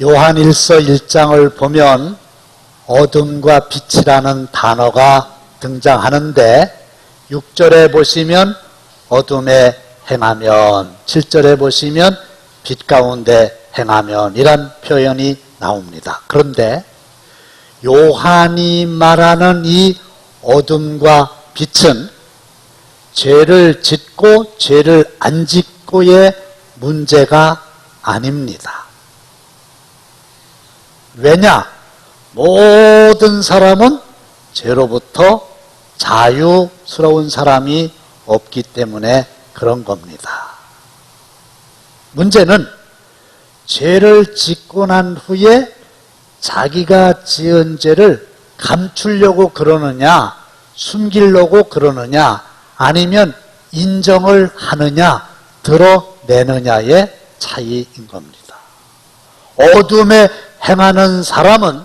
요한일서 1장을 보면 어둠과 빛이라는 단어가 등장하는데 6절에 보시면 어둠에 행하면, 7절에 보시면 빛 가운데 행하면 이란 표현이 나옵니다. 그런데 요한이 말하는 이 어둠과 빛은 죄를 짓고 죄를 안 짓고의 문제가 아닙니다. 왜냐? 모든 사람은 죄로부터 자유스러운 사람이 없기 때문에 그런 겁니다. 문제는 죄를 짓고 난 후에 자기가 지은 죄를 감추려고 그러느냐, 숨기려고 그러느냐, 아니면 인정을 하느냐, 드러내느냐의 차이인 겁니다. 어둠에 행하는 사람은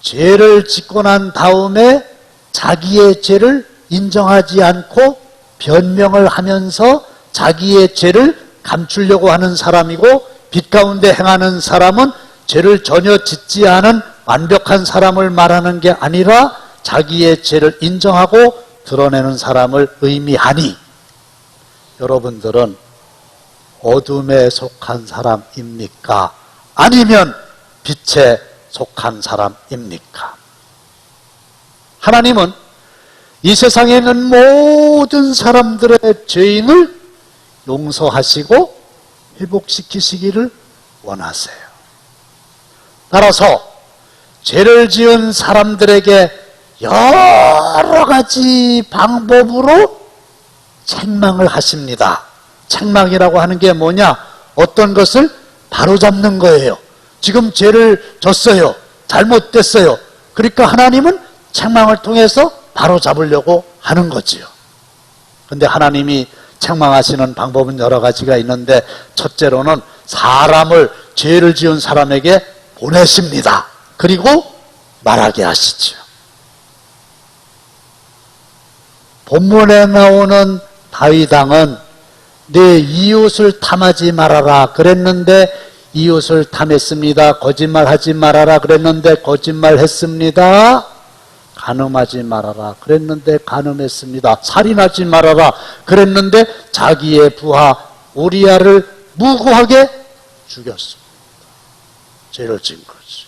죄를 짓고 난 다음에 자기의 죄를 인정하지 않고 변명을 하면서 자기의 죄를 감추려고 하는 사람이고, 빛 가운데 행하는 사람은 죄를 전혀 짓지 않은 완벽한 사람을 말하는 게 아니라 자기의 죄를 인정하고 드러내는 사람을 의미하니, 여러분들은 어둠에 속한 사람입니까? 아니면 빛에 속한 사람입니까? 하나님은 이 세상에 있는 모든 사람들의 죄인을 용서하시고 회복시키시기를 원하세요. 따라서 죄를 지은 사람들에게 여러 가지 방법으로 책망을 하십니다. 책망이라고 하는 게 뭐냐? 어떤 것을 바로잡는 거예요. 지금 죄를 졌어요. 잘못됐어요. 그러니까 하나님은 책망을 통해서 바로잡으려고 하는 거지요. 그런데 하나님이 책망하시는 방법은 여러 가지가 있는데, 첫째로는 사람을, 죄를 지은 사람에게 보내십니다. 그리고 말하게 하시죠. 본문에 나오는 다윗 왕은 내 이웃을 탐하지 말아라 그랬는데 이웃을 탐했습니다. 거짓말하지 말아라 그랬는데 거짓말했습니다. 간음하지 말아라 그랬는데 간음했습니다. 살인하지 말아라 그랬는데 자기의 부하 우리아를 무고하게 죽였습니다. 죄를 지은 거죠.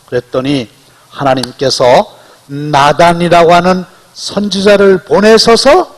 그랬더니 하나님께서 나단이라고 하는 선지자를 보내셔서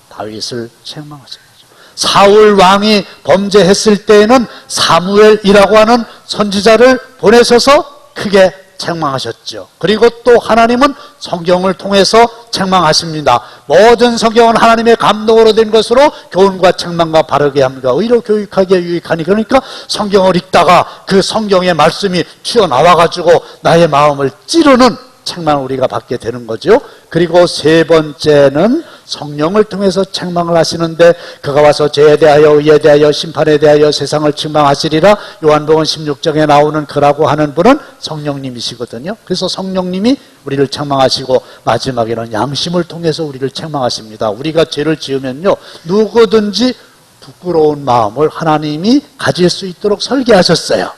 다윗을 책망하셨죠. 사울 왕이 범죄했을 때에는 사무엘이라고 하는 선지자를 보내셔서 크게 책망하셨죠. 그리고 또 하나님은 성경을 통해서 책망하십니다. 모든 성경은 하나님의 감동으로 된 것으로 교훈과 책망과 바르게 합니다. 의로 교육하기에 유익하니, 그러니까 성경을 읽다가 그 성경의 말씀이 튀어나와가지고 나의 마음을 찌르는 책망을 우리가 받게 되는 거죠. 그리고 세 번째는 성령을 통해서 책망을 하시는데, 그가 와서 죄에 대하여 의에 대하여 심판에 대하여 세상을 책망하시리라. 요한복음 16장에 나오는 그라고 하는 분은 성령님이시거든요. 그래서 성령님이 우리를 책망하시고 마지막에는 양심을 통해서 우리를 책망하십니다. 우리가 죄를 지으면요, 누구든지 부끄러운 마음을 하나님이 가질 수 있도록 설계하셨어요.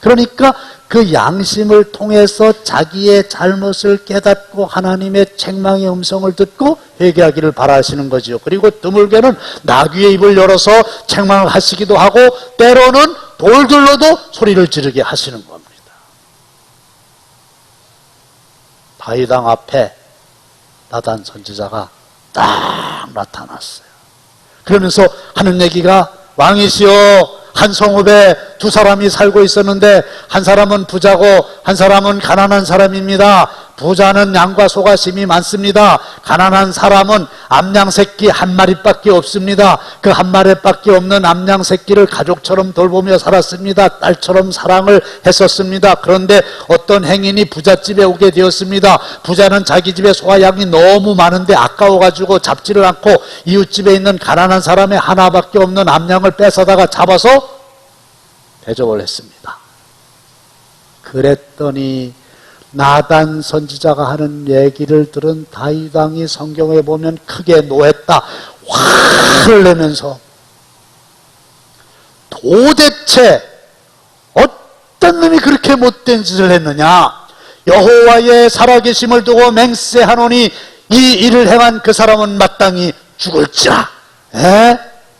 그러니까 그 양심을 통해서 자기의 잘못을 깨닫고 하나님의 책망의 음성을 듣고 회개하기를 바라시는 거죠. 그리고 드물게는 나귀의 입을 열어서 책망을 하시기도 하고, 때로는 돌들로도 소리를 지르게 하시는 겁니다. 다윗 왕 앞에 나단 선지자가 딱 나타났어요. 그러면서 하는 얘기가, 왕이시여, 한 성읍에 두 사람이 살고 있었는데 한 사람은 부자고 한 사람은 가난한 사람입니다. 부자는 양과 소가 심이 많습니다. 가난한 사람은 암양 새끼 한 마리밖에 없습니다. 그 한 마리밖에 없는 암양 새끼를 가족처럼 돌보며 살았습니다. 딸처럼 사랑을 했었습니다. 그런데 어떤 행인이 부잣집에 오게 되었습니다. 부자는 자기 집에 소와 양이 너무 많은데 아까워가지고 잡지를 않고 이웃집에 있는 가난한 사람의 하나밖에 없는 암양을 뺏어다가 잡아서 대접을 했습니다. 그랬더니 나단 선지자가 하는 얘기를 들은 다윗 왕이 성경에 보면 크게 노했다. 화를 내면서 도대체 어떤 놈이 그렇게 못된 짓을 했느냐? 여호와의 살아계심을 두고 맹세하노니 이 일을 행한 그 사람은 마땅히 죽을지라.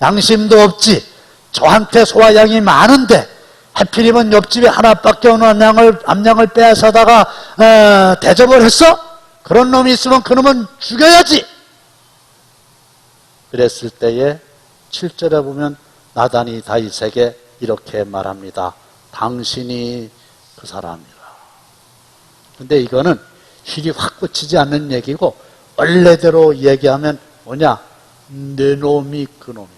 양심도 없지. 저한테 소와 양이 많은데 하필이면 옆집에 하나밖에 없는 암양을 빼앗아다가 대접을 했어? 그런 놈이 있으면 그 놈은 죽여야지. 그랬을 때에 7절에 보면 나단이 다윗에게 이렇게 말합니다. 당신이 그 사람이라. 근데 이거는 힐이 확 꽂히지 않는 얘기고 원래대로 얘기하면 뭐냐? 내 놈이 그 놈이다.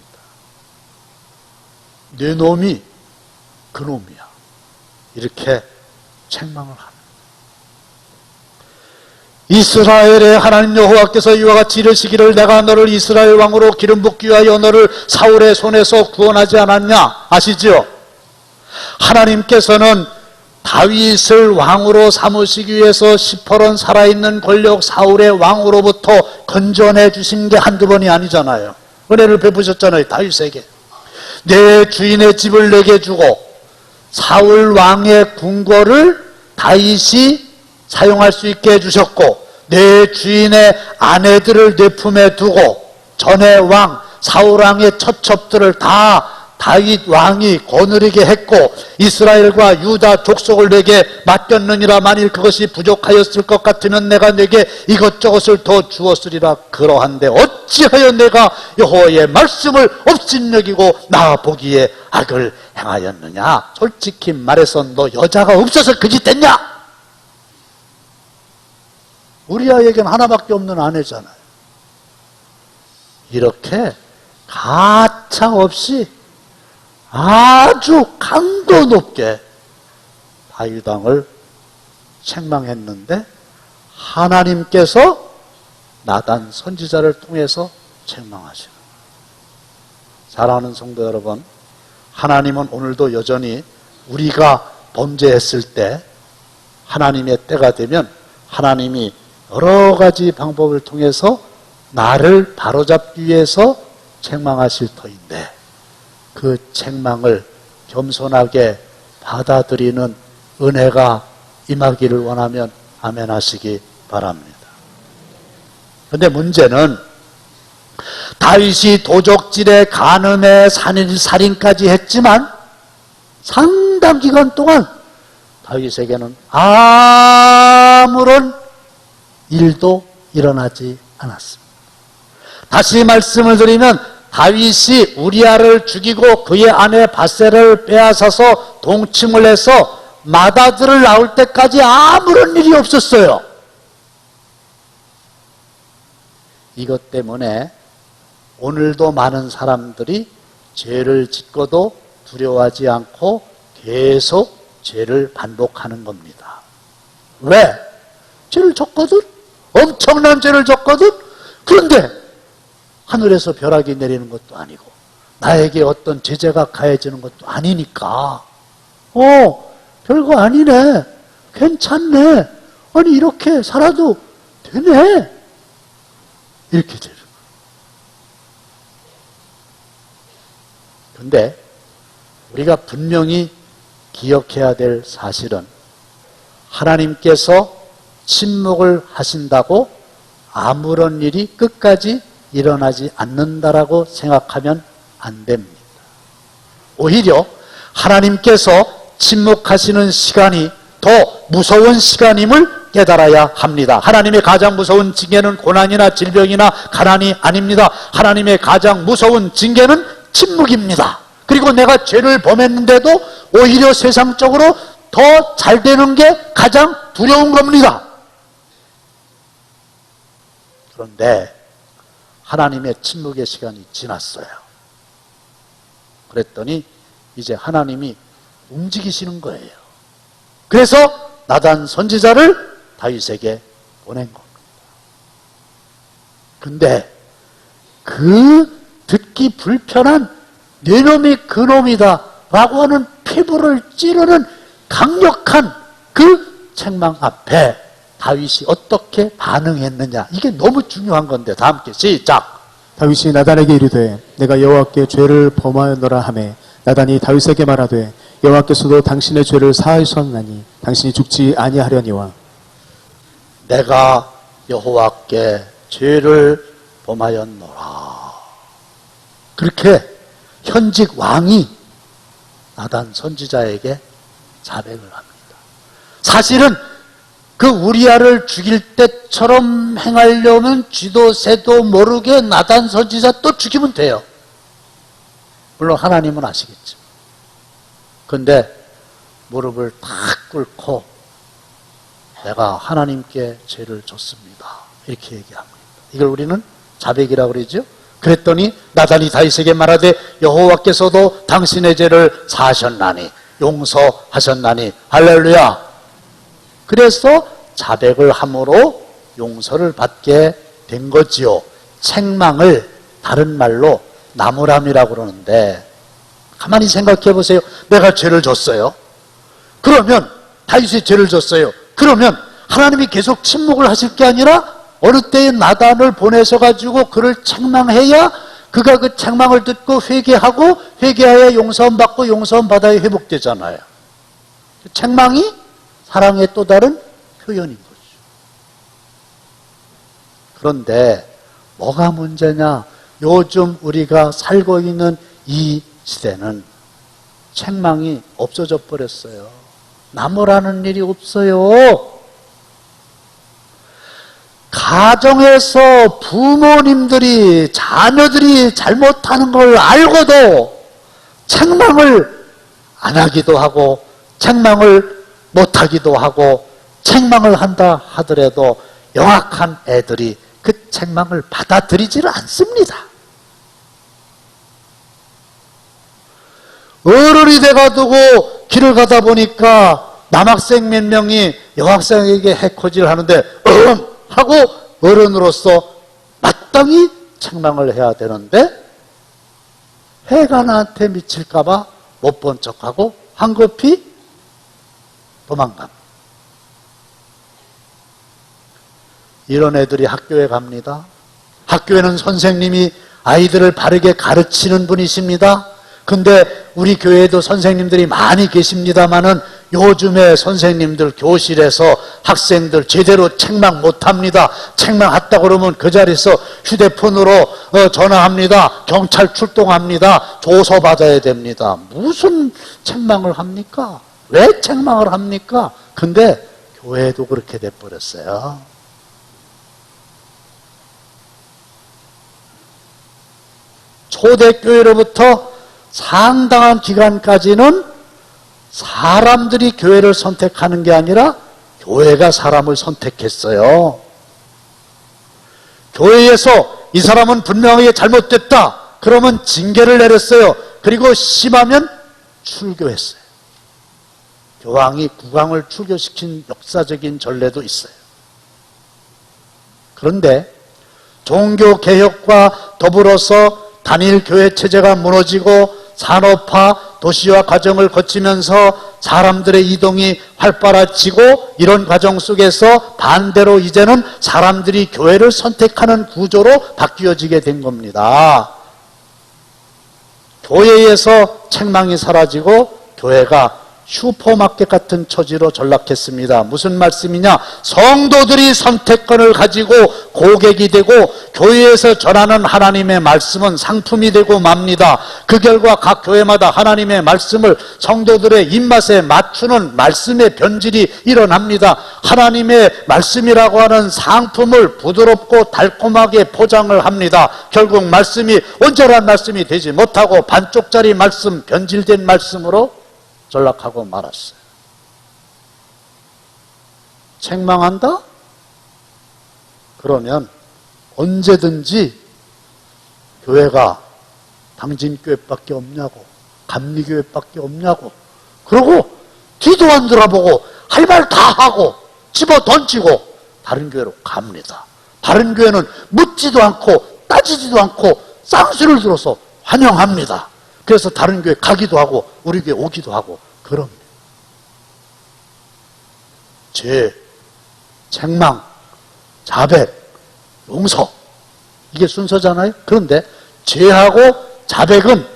내 놈이 그 놈이야. 이렇게 책망을 합니다. 이스라엘의 하나님 여호와께서 이와 같이 이르시기를 내가 너를 이스라엘 왕으로 기름 붓기 위하여 너를 사울의 손에서 구원하지 않았냐? 아시지요? 하나님께서는 다윗을 왕으로 삼으시기 위해서 시퍼런 살아있는 권력 사울의 왕으로부터 건져내 주신 게 한두 번이 아니잖아요. 은혜를 베푸셨잖아요. 다윗에게. 내 주인의 집을 내게 주고 사울 왕의 궁궐을 다윗이 사용할 수 있게 해주셨고 내 주인의 아내들을 내 품에 두고 전의 왕 사울 왕의 처첩들을 다 다윗 왕이 거느리게 했고 이스라엘과 유다 족속을 내게 맡겼느니라. 만일 그것이 부족하였을 것 같으면 내가 내게 이것저것을 더 주었으리라. 그러한데 어찌하여 내가 여호와의 말씀을 업신여기고 나 보기에 악을 행하였느냐? 솔직히 말해서 너 여자가 없어서 그 짓 했냐? 우리아에겐 하나밖에 없는 아내잖아요. 이렇게 가차없이 아주 강도 높게 다윗 왕을 책망했는데 하나님께서 나단 선지자를 통해서 책망하시는 거예요. 사랑하는 성도 여러분, 하나님은 오늘도 여전히 우리가 범죄했을 때 하나님의 때가 되면 하나님이 여러 가지 방법을 통해서 나를 바로잡기 위해서 책망하실 터인데 그 책망을 겸손하게 받아들이는 은혜가 임하기를 원하면 아멘 하시기 바랍니다. 그런데 문제는 다윗이 도적질에 간음에 살인까지 했지만 상당 기간 동안 다윗에게는 아무런 일도 일어나지 않았습니다. 다시 말씀을 드리면 다윗이 우리아를 죽이고 그의 아내 밧세를 빼앗아서 동침을 해서 맏아들을 낳을 때까지 아무런 일이 없었어요. 이것 때문에 오늘도 많은 사람들이 죄를 짓고도 두려워하지 않고 계속 죄를 반복하는 겁니다. 왜? 죄를 졌거든? 엄청난 죄를 졌거든? 그런데 하늘에서 벼락이 내리는 것도 아니고 나에게 어떤 제재가 가해지는 것도 아니니까 별거 아니네, 괜찮네, 아니 이렇게 살아도 되네, 이렇게 되는 거예요. 그런데 우리가 분명히 기억해야 될 사실은 하나님께서 침묵을 하신다고 아무런 일이 끝까지 일어나지 않는다라고 생각하면 안 됩니다. 오히려 하나님께서 침묵하시는 시간이 더 무서운 시간임을 깨달아야 합니다. 하나님의 가장 무서운 징계는 고난이나 질병이나 가난이 아닙니다. 하나님의 가장 무서운 징계는 침묵입니다. 그리고 내가 죄를 범했는데도 오히려 세상적으로 더 잘 되는 게 가장 두려운 겁니다. 그런데 하나님의 침묵의 시간이 지났어요. 그랬더니 이제 하나님이 움직이시는 거예요. 그래서 나단 선지자를 다윗에게 보낸 겁니다. 근데 그 듣기 불편한 내 놈이 그 놈이다 라고 하는 피부를 찌르는 강력한 그 책망 앞에 다윗이 어떻게 반응했느냐, 이게 너무 중요한 건데 다 함께 시작. 다윗이 나단에게 이르되 내가 여호와께 죄를 범하였노라 하매 나단이 다윗에게 말하되 여호와께서도 당신의 죄를 사하셨나니 당신이 죽지 아니하려니와 내가 여호와께 죄를 범하였노라. 그렇게 현직 왕이 나단 선지자에게 자백을 합니다. 사실은 그 우리아를 죽일 때처럼 행하려면 쥐도 새도 모르게 나단 선지자 또 죽이면 돼요. 물론 하나님은 아시겠죠. 근데 무릎을 탁 꿇고 내가 하나님께 죄를 졌습니다. 이렇게 얘기합니다. 이걸 우리는 자백이라고 그러죠. 그랬더니 나단이 다윗에게 말하되 여호와께서도 당신의 죄를 사하셨나니 용서하셨나니 할렐루야. 그래서 자백을 함으로 용서를 받게 된 거지요. 책망을 다른 말로 나무람이라고 그러는데 가만히 생각해 보세요. 내가 죄를 졌어요. 그러면 다윗이 죄를 졌어요. 그러면 하나님이 계속 침묵을 하실 게 아니라 어느 때에 나단을 보내서 가지고 그를 책망해야 그가 그 책망을 듣고 회개하고 회개하여 용서함 받고 용서함 받아야 회복되잖아요. 책망이 사랑의 또 다른 표현인 거죠. 그런데 뭐가 문제냐? 요즘 우리가 살고 있는 이 시대는 책망이 없어져 버렸어요. 나무라는 일이 없어요. 가정에서 부모님들이 자녀들이 잘못하는 걸 알고도 책망을 안 하기도 하고 책망을 못 하기도 하고 책망을 한다 하더라도 영악한 애들이 그 책망을 받아들이지를 않습니다. 어른이 돼가지고 길을 가다 보니까 남학생 몇 명이 여학생에게 해코지를 하는데 하고 어른으로서 마땅히 책망을 해야 되는데 해가 나한테 미칠까봐 못 본 척하고 황급히 도망갑니다. 이런 애들이 학교에 갑니다. 학교에는 선생님이 아이들을 바르게 가르치는 분이십니다. 근데 우리 교회에도 선생님들이 많이 계십니다마는 요즘에 선생님들 교실에서 학생들 제대로 책망 못합니다. 책망했다 그러면 그 자리에서 휴대폰으로 전화합니다. 경찰 출동합니다. 조서 받아야 됩니다. 무슨 책망을 합니까? 왜 책망을 합니까? 근데 교회도 그렇게 돼버렸어요. 초대교회로부터 상당한 기간까지는 사람들이 교회를 선택하는 게 아니라 교회가 사람을 선택했어요. 교회에서 이 사람은 분명하게 잘못됐다. 그러면 징계를 내렸어요. 그리고 심하면 출교했어요. 교황이 국왕을 출교시킨 역사적인 전례도 있어요. 그런데 종교개혁과 더불어서 단일 교회 체제가 무너지고 산업화, 도시화 과정을 거치면서 사람들의 이동이 활발해지고 이런 과정 속에서 반대로 이제는 사람들이 교회를 선택하는 구조로 바뀌어지게 된 겁니다. 교회에서 책망이 사라지고 교회가 슈퍼마켓 같은 처지로 전락했습니다. 무슨 말씀이냐? 성도들이 선택권을 가지고 고객이 되고 교회에서 전하는 하나님의 말씀은 상품이 되고 맙니다. 그 결과 각 교회마다 하나님의 말씀을 성도들의 입맛에 맞추는 말씀의 변질이 일어납니다. 하나님의 말씀이라고 하는 상품을 부드럽고 달콤하게 포장을 합니다. 결국 말씀이 온전한 말씀이 되지 못하고 반쪽짜리 말씀, 변질된 말씀으로 전락하고 말았어요. 책망한다? 그러면 언제든지 교회가 당진 교회밖에 없냐고, 감리교회밖에 없냐고, 그러고 뒤도 안 돌아보고 할 말 다 하고 집어 던지고 다른 교회로 갑니다. 다른 교회는 묻지도 않고 따지지도 않고 쌍수를 들어서 환영합니다. 그래서 다른 교회 가기도 하고 우리 교회 오기도 하고 그럽니다. 죄, 책망, 자백, 용서 이게 순서잖아요. 그런데 죄하고 자백은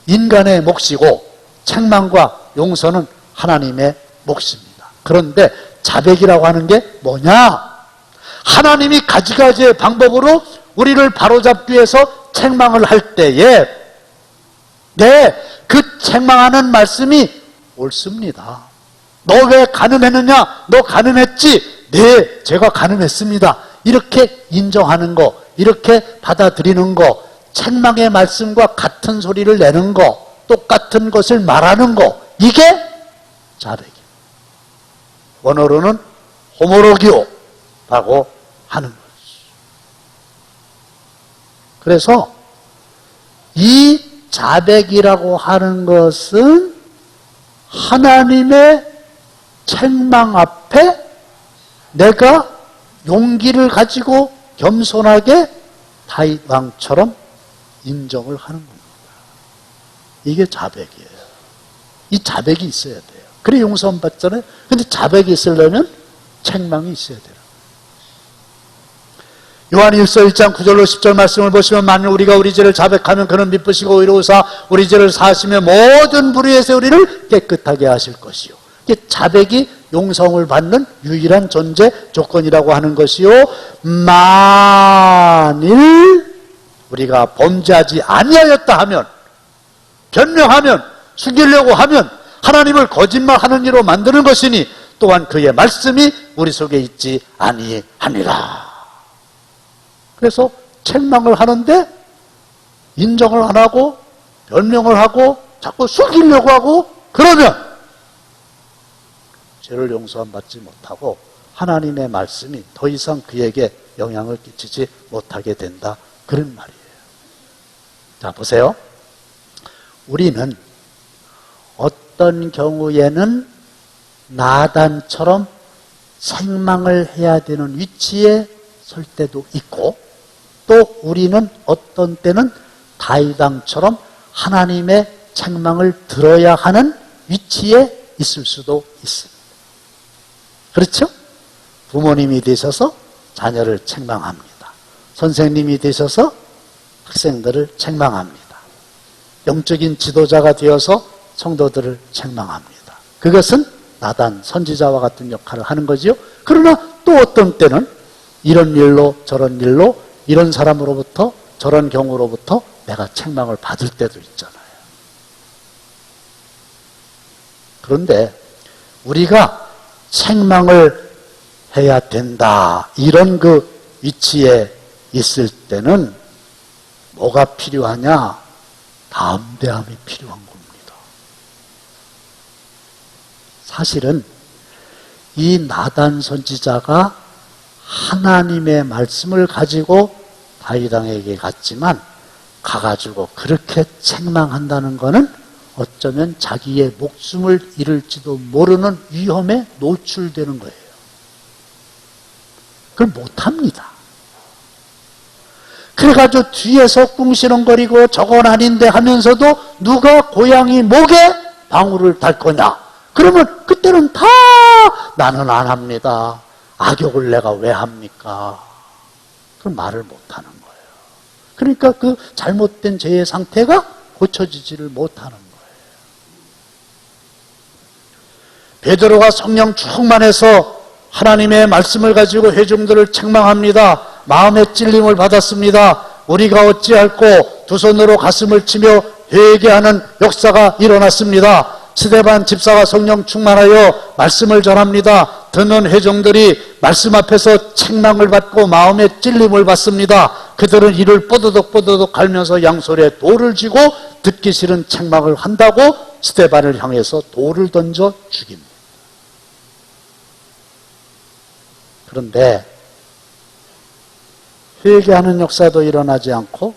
인간의 몫이고 책망과 용서는 하나님의 몫입니다. 그런데 자백이라고 하는 게 뭐냐? 하나님이 가지가지의 방법으로 우리를 바로잡기 위해서 책망을 할 때에 그 책망하는 말씀이 옳습니다. 너 왜 가늠했느냐? 너 가늠했지? 네, 제가 가늠했습니다. 이렇게 인정하는 거, 이렇게 받아들이는 거, 책망의 말씀과 같은 소리를 내는 거, 똑같은 것을 말하는 거, 이게 자백이에요. 원어로는 호모로기오라고 하는 거죠. 그래서 이 자백이라고 하는 것은 하나님의 책망 앞에 내가 용기를 가지고 겸손하게 다윗 왕처럼 인정을 하는 겁니다. 이게 자백이에요. 이 자백이 있어야 돼요. 그래 용서함 받잖아요. 근데 자백이 있으려면 책망이 있어야 돼요. 요한일서 1장 9절로 10절 말씀을 보시면 만일 우리가 우리 죄를 자백하면 그는 미쁘시고 의로우사 우리 죄를 사하시며 모든 불의에서 우리를 깨끗하게 하실 것이요. 이게 자백이 용서를 받는 유일한 존재 조건이라고 하는 것이요. 만일 우리가 범죄하지 아니하였다 하면, 변명하면, 숨기려고 하면 하나님을 거짓말하는 이로 만드는 것이니 또한 그의 말씀이 우리 속에 있지 아니하니라. 그래서 책망을 하는데 인정을 안 하고 변명을 하고 자꾸 숨기려고 하고 그러면 죄를 용서함 받지 못하고 하나님의 말씀이 더 이상 그에게 영향을 끼치지 못하게 된다. 그런 말이에요. 자, 보세요. 우리는 어떤 경우에는 나단처럼 책망을 해야 되는 위치에 설 때도 있고 또 우리는 어떤 때는 다윗 왕처럼 하나님의 책망을 들어야 하는 위치에 있을 수도 있습니다. 그렇죠? 부모님이 되셔서 자녀를 책망합니다. 선생님이 되셔서 학생들을 책망합니다. 영적인 지도자가 되어서 성도들을 책망합니다. 그것은 나단 선지자와 같은 역할을 하는 거지요. 그러나 또 어떤 때는 이런 일로 저런 일로 이런 사람으로부터 저런 경우로부터 내가 책망을 받을 때도 있잖아요. 그런데 우리가 책망을 해야 된다 이런 그 위치에 있을 때는 뭐가 필요하냐? 담대함이 필요한 겁니다. 사실은 이 나단 선지자가 하나님의 말씀을 가지고 다윗 왕에게 갔지만 가가지고 그렇게 책망한다는 것은 어쩌면 자기의 목숨을 잃을지도 모르는 위험에 노출되는 거예요. 그걸 못합니다. 그래가지고 뒤에서 꿍시렁거리고 저건 아닌데 하면서도 누가 고양이 목에 방울을 달 거냐? 그러면 그때는 다 나는 안 합니다. 악역을 내가 왜 합니까? 그 말을 못하는 거예요. 그러니까 그 잘못된 죄의 상태가 고쳐지지를 못하는 거예요. 베드로가 성령 충만해서 하나님의 말씀을 가지고 회중들을 책망합니다. 마음의 찔림을 받았습니다. 우리가 어찌할꼬 두 손으로 가슴을 치며 회개하는 역사가 일어났습니다. 스데반 집사가 성령 충만하여 말씀을 전합니다. 듣는 회중들이 말씀 앞에서 책망을 받고 마음의 찔림을 받습니다. 그들은 이를 뽀드득 갈면서 양손에 돌을 쥐고 듣기 싫은 책망을 한다고 스데반을 향해서 돌을 던져 죽입니다. 그런데 회개하는 역사도 일어나지 않고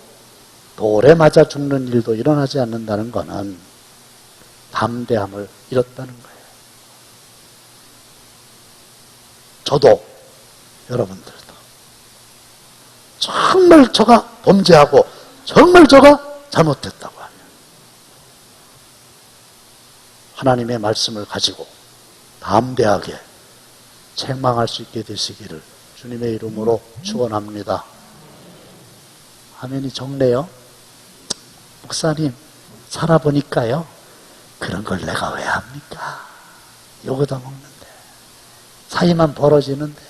돌에 맞아 죽는 일도 일어나지 않는다는 것은 담대함을 잃었다는 거예요. 저도 여러분들도 정말 저가 범죄하고 정말 저가 잘못했다고 하면 하나님의 말씀을 가지고 담대하게 책망할 수 있게 되시기를 주님의 이름으로 축원합니다. 아멘이 적네요. 목사님 살아보니까요 그런 걸 내가 왜 합니까? 요거도 먹는데. 사이만 벌어지는데.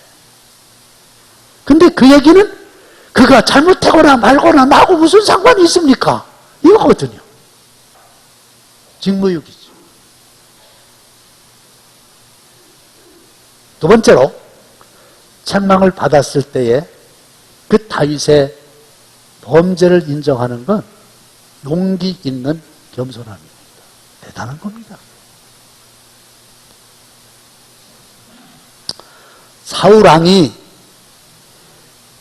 근데 그 얘기는 그가 잘못하거나 말거나 나하고 무슨 상관이 있습니까? 이거거든요. 직무유기죠. 두 번째로 책망을 받았을 때에 그 다윗의 범죄를 인정하는 건 용기 있는 겸손함입니다. 대단한 겁니다. 사울왕이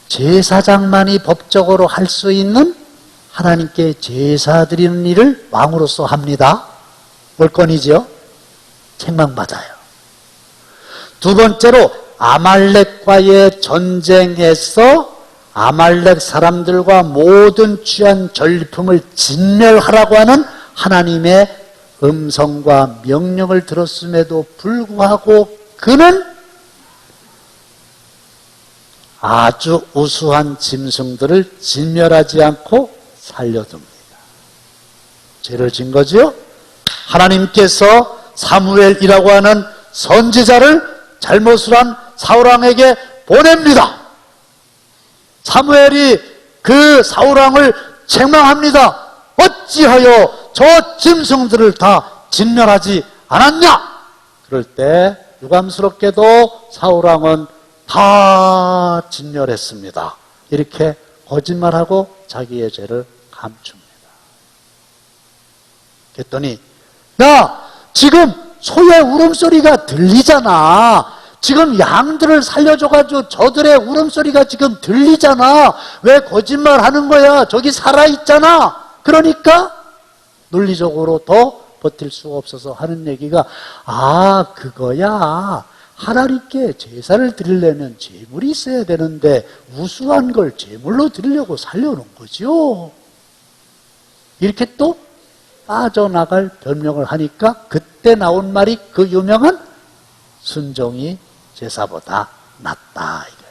제사장만이 법적으로 할 수 있는 하나님께 제사 드리는 일을 왕으로서 합니다. 물건이죠. 책망받아요. 두 번째로 아말렉과의 전쟁에서 아말렉 사람들과 모든 취한 전리품을 진멸하라고 하는 하나님의 음성과 명령을 들었음에도 불구하고 그는 아주 우수한 짐승들을 진멸하지 않고 살려둡니다. 죄를 진 거지요? 하나님께서 사무엘이라고 하는 선지자를 잘못을 한 사울왕에게 보냅니다. 사무엘이 그 사울왕을 책망합니다. 어찌하여 저 짐승들을 다 진멸하지 않았냐? 그럴 때 유감스럽게도 사울왕은 다 진멸했습니다. 이렇게 거짓말하고 자기의 죄를 감춥니다. 그랬더니 야, 지금 소의 울음소리가 들리잖아. 지금 양들을 살려줘가지고 저들의 울음소리가 지금 들리잖아. 왜 거짓말하는 거야? 저기 살아있잖아. 그러니까 논리적으로 더 버틸 수가 없어서 하는 얘기가 아, 그거야. 하나님께 제사를 드리려면 제물이 있어야 되는데 우수한 걸 제물로 드리려고 살려놓은 거죠. 이렇게 또 빠져나갈 변명을 하니까 그때 나온 말이 그 유명한 순종이 제사보다 낫다 이거야.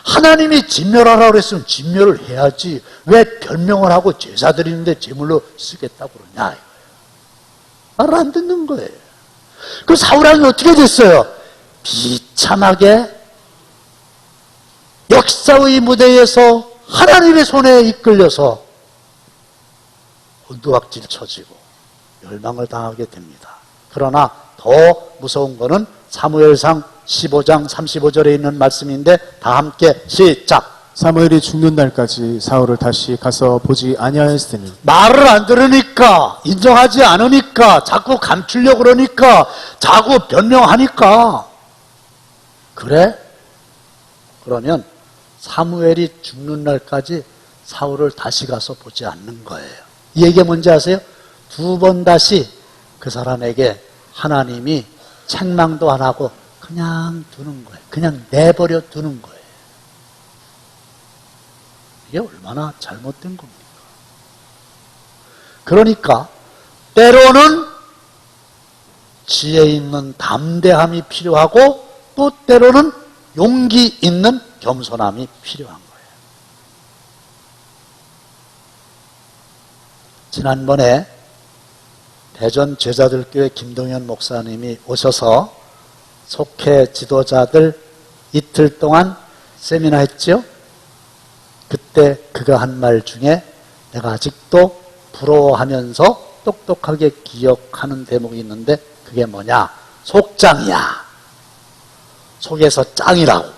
하나님이 진멸하라고 그랬으면 진멸을 해야지 왜 변명을 하고 제사 드리는데 제물로 쓰겠다고 그러냐 이거야. 말 안 듣는 거예요. 그 사울왕이 어떻게 됐어요? 비참하게 역사의 무대에서 하나님의 손에 이끌려서 언두박질 쳐지고 멸망을 당하게 됩니다. 그러나 더 무서운 것은 사무엘상 15장 35절에 있는 말씀인데 다 함께 시작. 사무엘이 죽는 날까지 사울을 다시 가서 보지 아니하였으니 말을 안 들으니까 인정하지 않으니까 자꾸 감추려고 그러니까 자꾸 변명하니까 그래? 그러면 사무엘이 죽는 날까지 사울을 다시 가서 보지 않는 거예요. 이 얘기가 뭔지 아세요? 두 번 다시 그 사람에게 하나님이 책망도 안 하고 그냥 두는 거예요. 그냥 내버려 두는 거예요. 이게 얼마나 잘못된 겁니까? 그러니까 때로는 지혜 있는 담대함이 필요하고 또 때로는 용기 있는 겸손함이 필요한 거예요. 지난번에 대전 제자들교회 김동현 목사님이 오셔서 속회 지도자들 이틀 동안 세미나 했죠. 그때 그가 한 말 중에 내가 아직도 부러워하면서 똑똑하게 기억하는 대목이 있는데 그게 뭐냐? 속장이야. 속에서 짱이라고.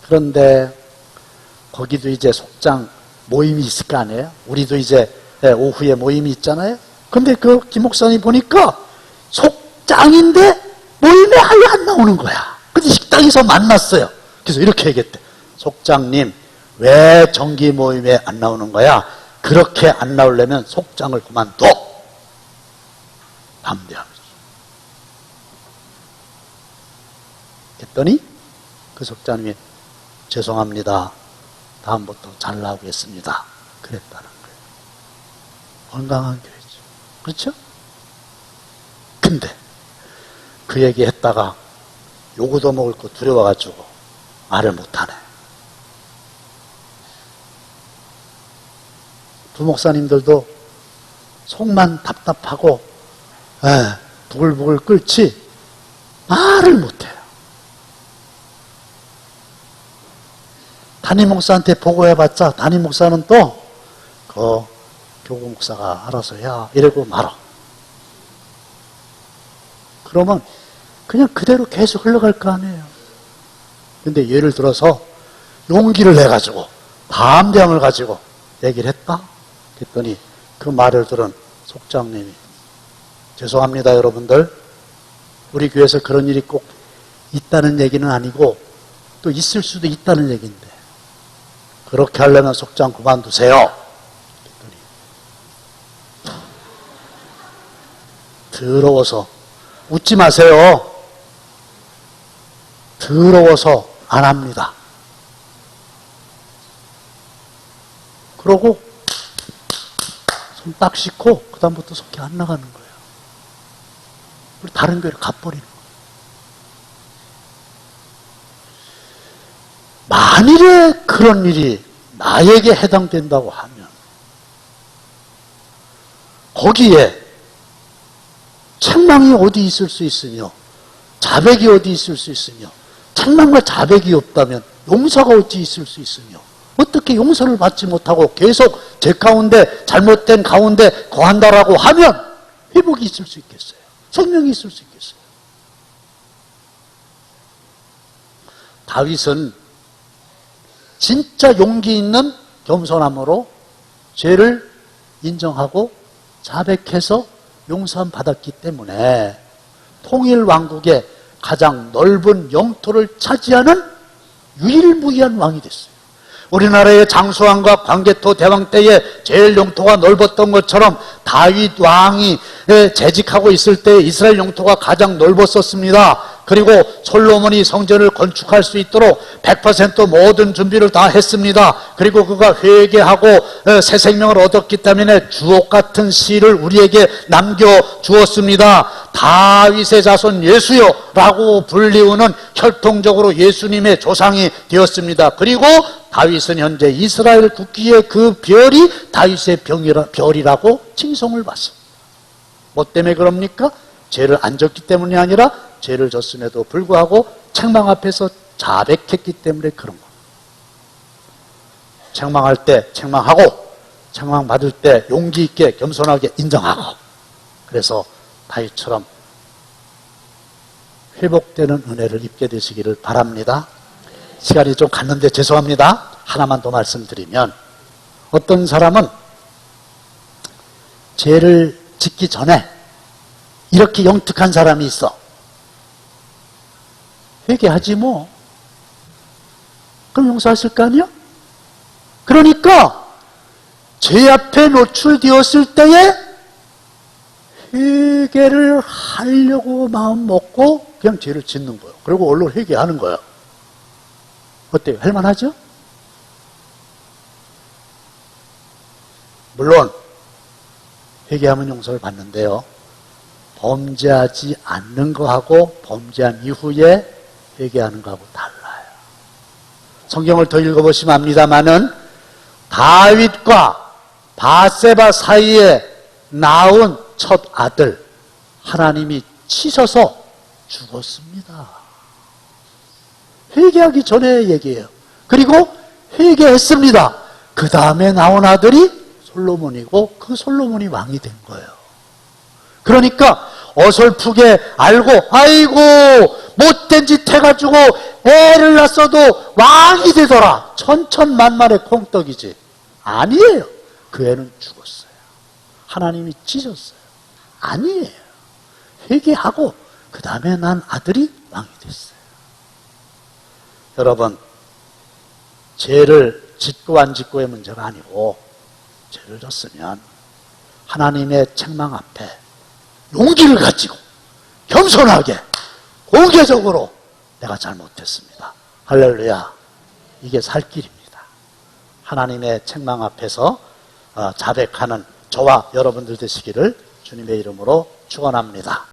그런데 거기도 이제 속장 모임이 있을 거 아니에요? 우리도 이제 오후에 모임이 있잖아요? 근데 그 김 목사님 보니까 속장인데 모임에 아예 안 나오는 거야. 근데 식당에서 만났어요. 그래서 이렇게 얘기했대. 속장님, 왜 정기 모임에 안 나오는 거야? 그렇게 안 나오려면 속장을 그만둬. 담대하면서. 했더니 그 속장님이 죄송합니다. 다음부터 잘 나오겠습니다. 그랬다는 거예요. 건강한 교회죠. 그렇죠? 근데 그 얘기 했다가 요거도 먹을 거 두려워가지고 말을 못하네. 두 목사님들도 속만 답답하고 부글부글 끓지 말을 못해요. 담임 목사한테 보고해봤자 담임 목사는 또 그 교구 목사가 알아서 해야 이러고 말아. 그러면 그냥 그대로 계속 흘러갈 거 아니에요. 근데 예를 들어서 용기를 내가지고 담대함을 가지고 얘기를 했다? 그랬더니 그 말을 들은 속장님이 죄송합니다 여러분들, 우리 교회에서 그런 일이 꼭 있다는 얘기는 아니고 또 있을 수도 있다는 얘기인데 그렇게 하려면 속장 그만두세요. 그랬더니 더러워서 웃지 마세요. 더러워서 안 합니다. 그러고 손 딱 씻고 그 다음부터 속이 안 나가는 거예요. 우리 다른 교회를 가버리는 거예요. 만일에 그런 일이 나에게 해당된다고 하면 거기에 책망이 어디 있을 수 있으며 자백이 어디 있을 수 있으며 책망과 자백이 없다면 용서가 어찌 있을 수 있으며 어떻게 용서를 받지 못하고 계속 제 가운데 잘못된 가운데 거한다라고 하면 회복이 있을 수 있겠어요? 생명이 있을 수 있겠어요? 다윗은 진짜 용기 있는 겸손함으로 죄를 인정하고 자백해서 용서함 받았기 때문에 통일 왕국의 가장 넓은 영토를 차지하는 유일무이한 왕이 됐어요. 우리나라의 장수왕과 광개토 대왕 때에 제일 영토가 넓었던 것처럼 다윗 왕이 재직하고 있을 때 이스라엘 영토가 가장 넓었었습니다. 그리고 솔로몬이 성전을 건축할 수 있도록 100% 모든 준비를 다 했습니다. 그리고 그가 회개하고 새 생명을 얻었기 때문에 주옥 같은 씨를 우리에게 남겨주었습니다. 다윗의 자손 예수여 라고 불리우는 혈통적으로 예수님의 조상이 되었습니다. 그리고 다윗은 현재 이스라엘 국기의 그 별이 다윗의 별이라고 칭송을 받습니다. 뭐 때문에 그럽니까? 죄를 안 졌기 때문이 아니라 죄를 졌음에도 불구하고 책망 앞에서 자백했기 때문에 그런 겁니다. 책망할 때 책망하고 책망받을 때 용기 있게 겸손하게 인정하고 그래서 다윗처럼 회복되는 은혜를 입게 되시기를 바랍니다. 시간이 좀 갔는데 죄송합니다. 하나만 더 말씀드리면 어떤 사람은 죄를 짓기 전에 이렇게 영특한 사람이 있어. 회개하지 뭐. 그럼 용서하실 거 아니야? 그러니까 죄 앞에 노출되었을 때에 회개를 하려고 마음 먹고 그냥 죄를 짓는 거예요. 그리고 얼른 회개하는 거예요. 어때요? 할만하죠? 물론 회개하면 용서를 받는데요. 범죄하지 않는 거하고 범죄한 이후에 회개하는 거하고 달라요. 성경을 더 읽어보시면 압니다마는 다윗과 바세바 사이에 낳은 첫 아들 하나님이 치셔서 죽었습니다. 회개하기 전에 얘기해요. 그리고 회개했습니다. 그 다음에 나온 아들이 솔로몬이고 그 솔로몬이 왕이 된 거예요. 그러니까 어설프게 알고 아이고 못된 짓 해가지고 애를 낳았어도 왕이 되더라. 천천만만의 콩떡이지. 아니에요. 그 애는 죽었어요. 하나님이 찢었어요. 아니에요. 회개하고 그 다음에 난 아들이 왕이 됐어요. 여러분, 죄를 짓고 안 짓고의 문제가 아니고 죄를 졌으면 하나님의 책망 앞에 용기를 가지고 겸손하게 공개적으로 내가 잘못했습니다. 할렐루야. 이게 살 길입니다. 하나님의 책망 앞에서 자백하는 저와 여러분들 되시기를 주님의 이름으로 축원합니다.